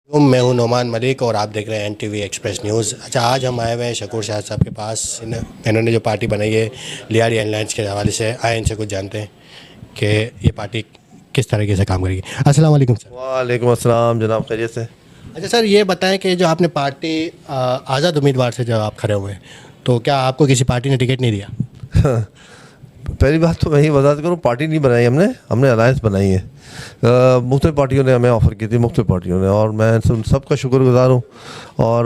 मैं हूं नोमान मलिक और आप देख रहे हैं एनटीवी एक्सप्रेस न्यूज़। अच्छा, आज हम आए हुए हैं शकूर शाह साहब के पास। इन्होंने जो पार्टी बनाई है लियारी एयरलाइंस के हवाले से, आए इनसे कुछ जानते हैं कि ये पार्टी किस तरीके से काम करेगी। अस्सलाम वालेकुम सर। वालेकुम अस्सलाम जनाब, खैरियत से। अच्छा सर, ये बताएं कि जो आपने पार्टी आज़ाद उम्मीदवार से जब आप खड़े हुए हैं, तो क्या आपको किसी पार्टी ने टिकट नहीं दिया? पहली बात तो मैं ही वजाहत करूँ, पार्टी नहीं बनाई हमने अलायंस बनाई है। मुख्तलिफ पार्टियों ने हमें ऑफ़र की थी, मुख्तलिफ पार्टियों ने, और मैं उन सबका शुक्रगुजार हूँ। और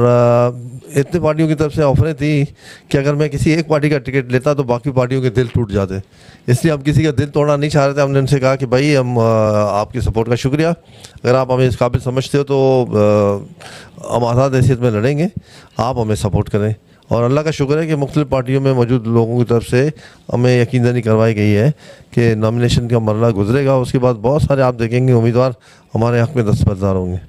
इतने पार्टियों की तरफ से ऑफ़रें थी कि अगर मैं किसी एक पार्टी का टिकट लेता तो बाकी पार्टियों के दिल टूट जाते, इसलिए हम किसी का दिल तोड़ना नहीं चाह रहे थे। हमने उनसे कहा कि भाई हम आपकी सपोर्ट का शुक्रिया, अगर आप हमें इस काबिल समझते हो तो हम आज़ाद हैसियत में लड़ेंगे, आप हमें सपोर्ट करें। और अल्लाह का शुक्र है कि मुख्तलिफ पार्टियों में मौजूद लोगों की तरफ से हमें यकीनदनी करवाई गई है कि नॉमिनेशन का मरला गुजरेगा, उसके बाद बहुत सारे आप देखेंगे उम्मीदवार हमारे हक़ में दस्तबरदार होंगे।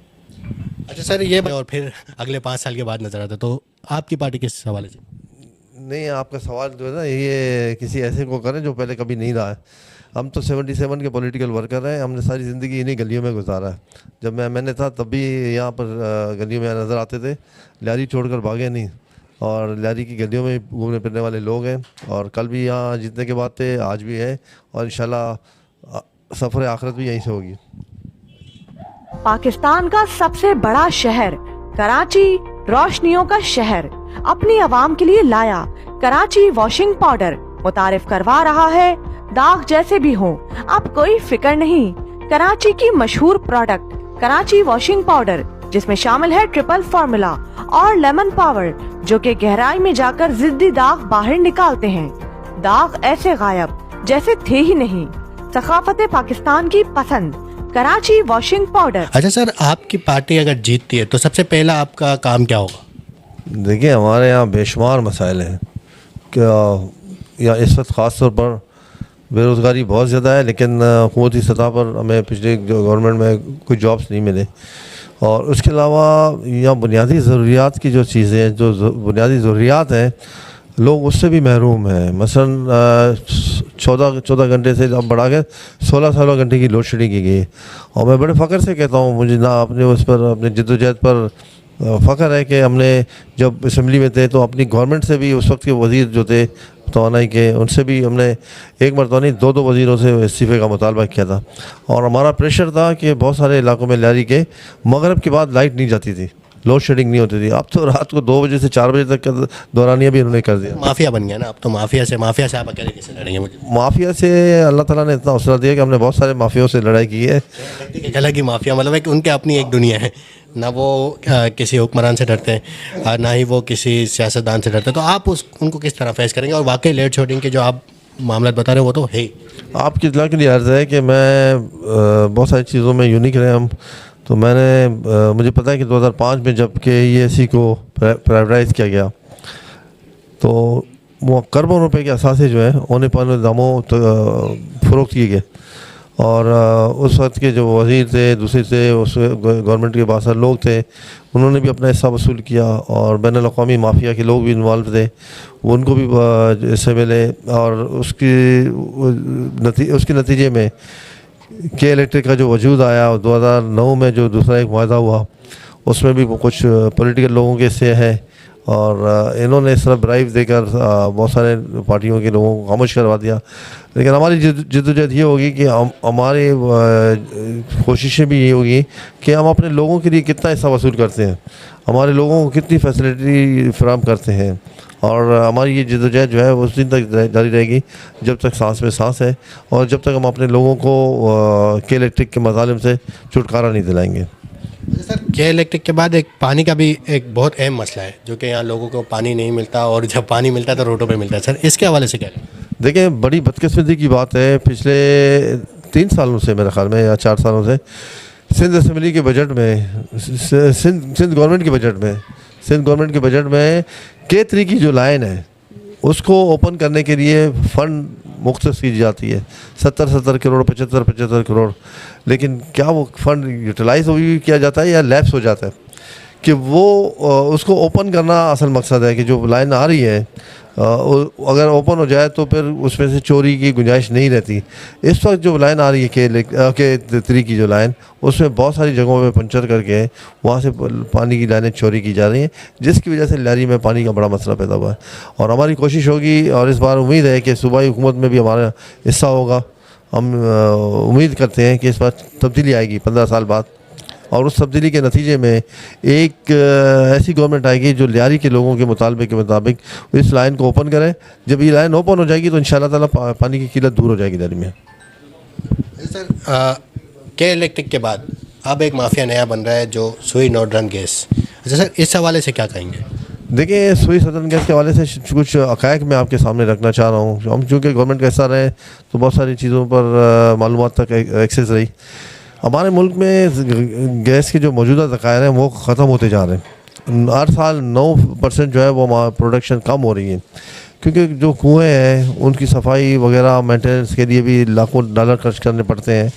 अच्छा सर, ये और फिर अगले 5 साल के बाद नज़र आता, तो आपकी पार्टी किस हवाले से? नहीं, आपका सवाल जो है ना, ये किसी ऐसे को करें जो पहले कभी नहीं रहा है। हम तो 77 के पॉलिटिकल वर्कर हैं, हमने सारी ज़िंदगी इन्हीं गलियों में गुजारा है। जब मैंने था तब भी यहाँ पर गलियों में नज़र आते थे, लियारी छोड़कर भागे नहीं, और लियारी की गलियों में घूमने फिरने वाले लोग हैं। और कल भी यहाँ जीतने के बाद थे, आज भी है, और इंशाल्लाह सफ़र आखिरत भी यहीं से होगी। पाकिस्तान का सबसे बड़ा शहर कराची, रोशनियों का शहर, अपनी आवाम के लिए लाया कराची वॉशिंग पाउडर। मुतारिफ करवा रहा है, दाग जैसे भी हो अब कोई फिक्र नहीं। कराची की मशहूर प्रोडक्ट कराची वॉशिंग पाउडर, जिसमें शामिल है ट्रिपल फार्मूला और लेमन पावर, जो कि गहराई में जाकर जिद्दी दाग बाहर निकालते हैं। दाग ऐसे गायब जैसे थे ही नहीं। सकाफत पाकिस्तान की पसंद, कराची वॉशिंग पाउडर। अच्छा सर, आपकी पार्टी अगर जीतती है तो सबसे पहला आपका काम क्या होगा? देखिए, हमारे यहाँ बेशुमार मसाइल हैं। क्या या इस वक्त ख़ास तौर पर बेरोज़गारी बहुत ज़्यादा है, लेकिन हुकूमती सतह पर हमें पिछले गवर्नमेंट में कोई जॉब्स नहीं मिले। और उसके अलावा यहाँ बुनियादी ज़रूरियात की जो चीज़ें हैं, जो बुनियादी ज़रूरियात हैं, लोग उससे भी महरूम हैं। मसलन 14 घंटे से अब बढ़ा के 16 घंटे की लोड शेडिंग की गई। और मैं बड़े फ़ख्र से कहता हूँ, मुझे ना अपने उस पर, अपने जद्दोजहद पर फ़ख्र है कि हमने जब असम्बली में थे तो अपनी गवर्नमेंट से भी, उस वक्त के वज़ीर जो थे तवानाई के, उनसे भी हमने एक मरतबा नहीं 2 वज़ीरों से इस्तीफ़े का मुतालबा किया था। और हमारा प्रेशर था कि बहुत सारे इलाकों में लियारी के मगरब के बाद लाइट नहीं जाती थी, लोड शेडिंग नहीं होती थी। अब तो रात को 2 बजे से 4 बजे तक का दौरानिया भी उन्होंने कर दिया। माफिया बन गया ना अब तो। माफिया से आप अकेले कैसे लड़ेंगे? मुझे माफिया से अल्लाह ताला ने इतना हौसला दिया कि हमने बहुत सारे माफियाओं से लड़ाई की है। एक अलग ही माफिया, मतलब एक उनके अपनी एक दुनिया है ना। वो किसी हुक्मरान से डरते हैं और ना ही वो किसी सियासतदान से डरते हैं। तो आप उनको किस तरह फेस करेंगे? और वाकई लेट शेडिंग के जो आप मामला बता रहे हो वो तो है ही। आपकी इत्तला के लिए अर्ज़ है कि मैं बहुत सारी चीज़ों में यूनिक रहे हम। तो मुझे पता है कि 2005 में जब के EAC को प्राइवेटाइज़ किया गया तो वो करोड़ों रुपए के असासे जो है औने पौने दामों फ़रोख्त किए गए। और उस वक्त के जो वज़ीर थे, दूसरे थे, उस गवर्नमेंट के बहुत सारे लोग थे, उन्होंने भी अपना हिस्सा वसूल किया। और बैनुल अक़वामी माफिया के लोग भी इन्वॉल्व थे, उनको भी हिस्से मिले। और उसके नतीजे में के इलेक्ट्रिक का जो वजूद आया, 2009 में जो दूसरा एक वायदा हुआ, उसमें भी कुछ पॉलिटिकल लोगों के हिस्से हैं। और इन्होंने इस तरह ब्राइब देकर बहुत सारे पार्टियों के लोगों को खामोश करवा दिया। लेकिन हमारी जिद्दोजहद ये होगी कि हमारी कोशिशें भी ये होगी कि हम अपने लोगों के लिए कितना हिस्सा वसूल करते हैं, हमारे लोगों को कितनी फैसिलिटी फराहम करते हैं। और हमारी ये जिद्दोजहद जो है वो उस दिन तक जारी रहेगी जब तक सांस में सांस है, और जब तक हम अपने लोगों को के इलेक्ट्रिक के मज़ालिम से छुटकारा नहीं दिलाएंगे। सर, के इलेक्ट्रिक के बाद एक पानी का भी एक बहुत अहम मसला है, जो कि यहाँ लोगों को पानी नहीं मिलता, और जब पानी मिलता है तो रोडों पे मिलता है। सर, इसके हवाले से क्या है? देखिए, बड़ी बदकिस्मती की बात है, पिछले 3 सालों से, मेरे ख्याल में, या 4 सालों से सिंध असम्बली के बजट में, सिंध गवर्नमेंट के बजट में K3 की जो लाइन है उसको ओपन करने के लिए फ़ंड मुख्तस की जाती है, 70 करोड़, 75 करोड़। लेकिन क्या वो फ़ंड यूटिलाइज़ किया जाता है या लैप्स हो जाता है? कि वो उसको ओपन करना असल मकसद है कि जो लाइन आ रही है अगर ओपन हो जाए तो फिर उसमें से चोरी की गुंजाइश नहीं रहती। इस वक्त जो लाइन आ रही है के 3 की जो लाइन, उसमें बहुत सारी जगहों पे पंचर करके वहाँ से पानी की लाइनें चोरी की जा रही हैं, जिसकी वजह से लियारी में पानी का बड़ा मसला पैदा हुआ है। और हमारी कोशिश होगी और इस बार उम्मीद है कि सूबाई हुकूमत में भी हमारा हिस्सा होगा। हम उम्मीद करते हैं कि इस बार तब्दीली आएगी 15 साल बाद, और उस तब्दीली के नतीजे में एक ऐसी गवर्नमेंट आएगी जो लियारी के लोगों के मुतालबे के मुताबिक इस लाइन को ओपन करे। जब ये लाइन ओपन हो जाएगी तो इंशाअल्लाह ताला पानी की किल्लत दूर हो जाएगी लियारी में। सर के इलेक्ट्रिक के बाद अब एक माफिया नया बन रहा है जो सुई नोर्डर्न गैस। अच्छा सर, इस हवाले से क्या कहेंगे? देखिए, सुई सदन गैस के हवाले से कुछ हक़ाइक़ मैं आपके सामने रखना चाह रहा हूँ। हम चूँकि गवर्नमेंट का हिस्सा रहे तो बहुत सारी चीज़ों पर मालूमात तक एक्सेस रही। हमारे मुल्क में गैस के जो मौजूदा ज़खायर हैं वो ख़त्म होते जा रहे हैं। हर साल 9% जो है वो प्रोडक्शन कम हो रही है, क्योंकि जो कुएँ हैं उनकी सफाई वगैरह मेंटेनेंस के लिए भी लाखों डॉलर खर्च करने पड़ते हैं,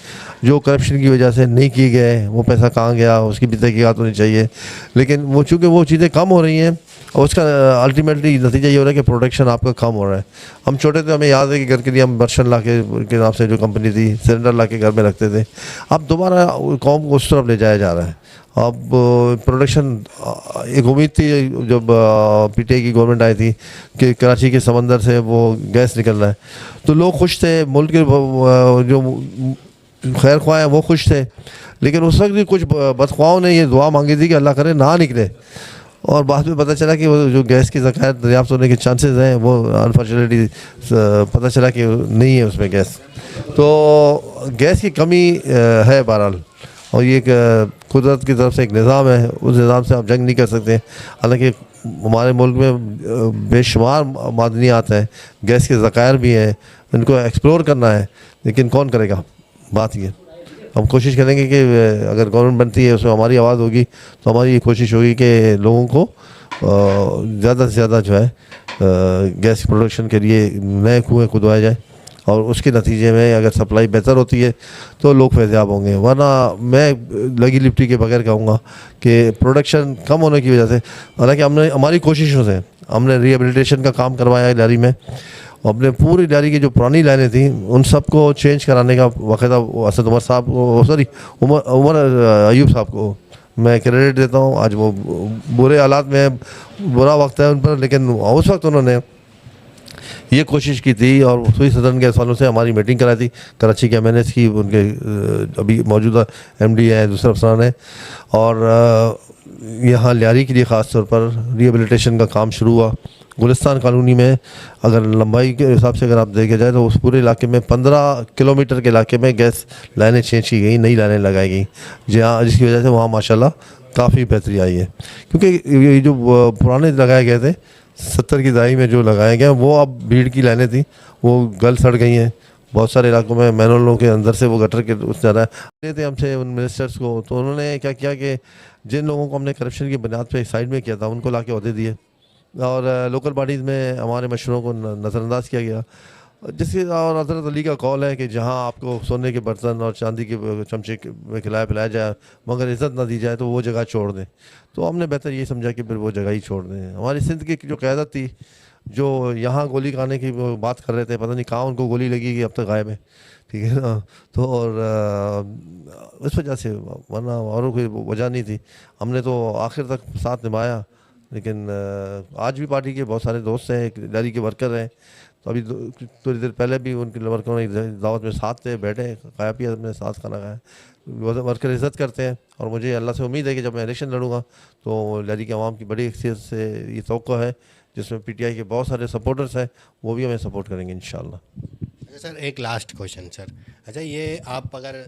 जो करप्शन की वजह से नहीं किए गए। वो पैसा कहाँ गया उसकी भी तहकीकात होनी चाहिए। लेकिन वो चूँकि वो चीज़ें कम हो रही हैं और उसका अल्टीमेटली नतीजा ये हो रहा है कि प्रोडक्शन आपका कम हो रहा है। हम छोटे थे, हमें याद है कि घर के लिए हम बर्शन ला के नाम से जो कंपनी थी सिलेंडर ला के घर में रखते थे। अब दोबारा कौम को उस तरफ ले जाया जा रहा है। अब प्रोडक्शन, एक उम्मीद थी जब पीटीआई की गवर्नमेंट आई थी कि कराची के समंदर से वो गैस निकल रहा है तो लोग खुश थे, मुल्क के जो खैर ख्वाह हैं वो खुश थे। लेकिन उस वक्त भी कुछ बदख्वाहों ने ये दुआ मांगी थी कि अल्लाह करे ना निकले, और बाद में पता चला कि वो जो गैस की ज़खायर दरियाफ्त होने के चांसेस हैं वो अनफॉर्चुनेटली पता चला कि नहीं है उसमें गैस। तो गैस की कमी है बहरहाल, और ये एक कुदरत की तरफ से एक निज़ाम है, उस निज़ाम से आप जंग नहीं कर सकते। हालांकि हमारे मुल्क में बेशुमार मादनियात हैं, गैस के ज़खायर भी हैं, इनको एक्सप्लोर करना है, लेकिन कौन करेगा? बात ये हम कोशिश करेंगे कि अगर गवर्नमेंट बनती है उसमें हमारी आवाज़ होगी, तो हमारी ये कोशिश होगी कि लोगों को ज़्यादा से ज़्यादा जो है गैस प्रोडक्शन के लिए नए कुएँ खुदवाए जाए, और उसके नतीजे में अगर सप्लाई बेहतर होती है तो लोग फैज़याब होंगे। वरना मैं लगी लिपटी के बगैर कहूँगा कि प्रोडक्शन कम होने की वजह से, हालांकि हमारी कोशिशों से हमने रिहेबिलिटेशन का काम करवाया है लियारी में। अपने पूरी लियारी की जो पुरानी लाइनें थी उन सबको चेंज कराने का वक़्त असद उमर साहब को, सॉरी उमर अयूब साहब को मैं क्रेडिट देता हूँ। आज वो बुरे हालात में, बुरा वक्त है उन पर, लेकिन उस वक्त उन्होंने ये कोशिश की थी और सुई सदन गैस वालों से हमारी मीटिंग कराई थी। कराची के MNS की, उनके अभी मौजूदा MD हैं, दूसरे अफसरान हैं, और यहाँ लियारी के लिए ख़ास तौर पर रिहेबिलिटेशन का काम शुरू हुआ। गुलिस्तान कॉलोनी में अगर लंबाई के हिसाब से अगर आप देखे जाए तो उस पूरे इलाके में 15 किलोमीटर के इलाके में गैस लाइनें चेंज की गई, नई लाइनें लगाई गई, जिसकी वजह से वहाँ माशाल्लाह काफ़ी बेहतरी आई है। क्योंकि ये जो पुराने लगाए गए थे 70 की दहाई में जो लगाए गए वो अब भीड़ की लाइनें थी, वो गल सड़ गई हैं। बहुत सारे इलाकों में मैनोलों के अंदर से वो गटर के उस तरह थे हमसे उन मिनिस्टर्स को, तो उन्होंने क्या किया कि जिन लोगों को हमने करप्शन की बुनियाद पे साइड में किया था उनको ला के अहदे दिए, और लोकल बॉडीज़ में हमारे मशवरों को नज़रअंदाज किया गया। जिसके और हज़रत अली का कौल है कि जहाँ आपको सोने के बर्तन और चांदी के चमचे में खिलाया पिलाया जाए मगर इज़्ज़त ना दी जाए तो वो जगह छोड़ दें। तो हमने बेहतर ये समझा कि फिर वो जगह ही छोड़ दें। हमारी सिंध की जो क़यादत थी, जो यहाँ गोली खाने की बात कर रहे थे, पता नहीं कहाँ उनको गोली लगी कि अब तक गायब है, ठीक है ना। तो और इस वजह से, वरना और कोई वजह नहीं थी। हमने तो आखिर तक साथ निभाया, लेकिन आज भी पार्टी के बहुत सारे दोस्त हैं, लियारी के वर्कर हैं। तो अभी थोड़ी देर पहले भी उनके वर्करों ने दावत में साथ थे, बैठे, खाया पिया, अपने साथ खाना खाया। वर्कर इज़्ज़त करते हैं, और मुझे अल्लाह से उम्मीद है कि जब मैं इलेक्शन लड़ूंगा तो लियारी के अवाम की बड़ी अक्सरियत से ये तवक्को है, जिसमें PTI के बहुत सारे सपोर्टर्स हैं, वो भी हमें सपोर्ट करेंगे इंशाअल्लाह। अच्छा सर, एक लास्ट क्वेश्चन सर। अच्छा, ये आप अगर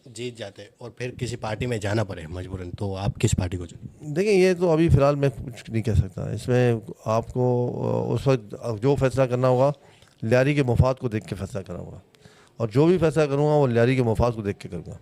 जीत जाते और फिर किसी पार्टी में जाना पड़े मजबूरन, तो आप किस पार्टी को चुनें? देखिए, ये तो अभी फ़िलहाल मैं कुछ नहीं कह सकता। इसमें आपको उस वक्त जो फैसला करना होगा लियारी के मफाद को देख के फैसला करना होगा, और जो भी फैसला करूँगा वो लियारी के मफाद को देख के करूँगा।